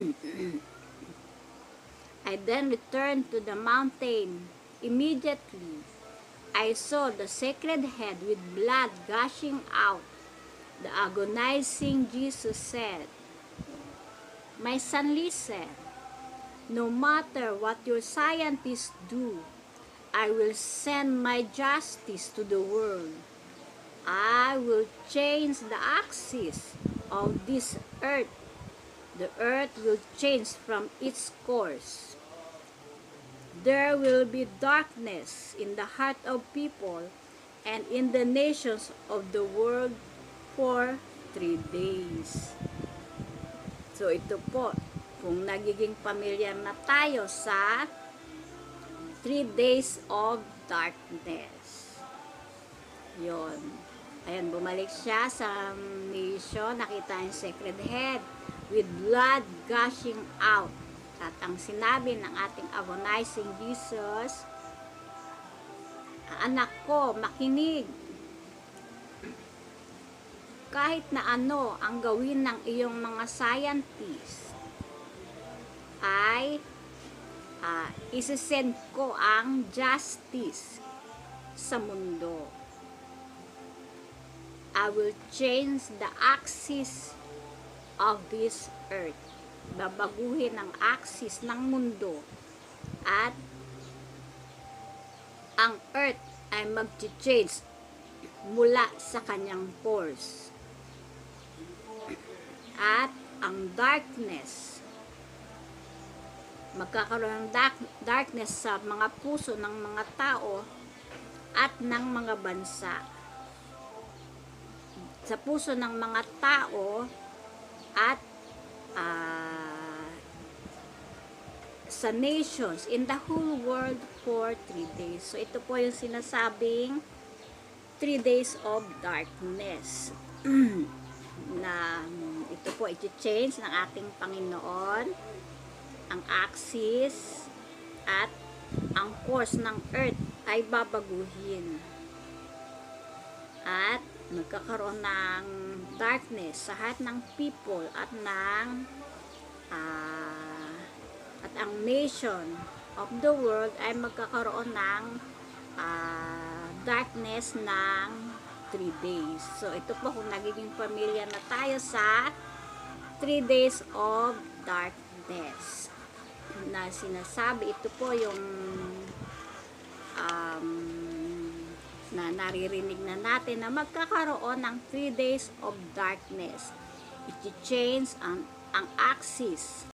I then returned to the mountain. Immediately, I saw the sacred head with blood gushing out. The agonizing Jesus said, "My son, listen. No matter what your scientists do, I will send my justice to the world. I will change the axis of this earth. The earth will change from its course. There will be darkness in the heart of people and in the nations of the world for 3 days." So ito po, kung nagiging pamilyar na tayo sa 3 days of darkness. Yon. Ayan, bumalik siya sa mission. Nakita yung sacred head with blood gushing out. At ang sinabi ng ating agonizing Jesus, "Anak ko, makinig. Kahit na ano ang gawin ng iyong mga scientists, ay isisend ko ang justice sa mundo. I will change the axis of this earth." Babaguhin ang axis ng mundo at ang earth ay mag-change mula sa kanyang course. At ang darkness, magkakaroon ng darkness sa mga puso ng mga tao at ng mga bansa. Sa puso ng mga tao at sa nations in the whole world for 3 days. So ito po yung sinasabing 3 days of darkness na ito po i-change ng ating Panginoon ang axis at ang course ng earth ay babaguhin at magkakaroon ng darkness sa heart ng people at ng at ang nation of the world ay magkakaroon ng darkness ng 3 days. So ito po, kung nagiging pamilya na tayo sa 3 days of darkness na sinasabi, ito po yung na naririnig na natin na magkakaroon ng 3 days of darkness. I-change ang axis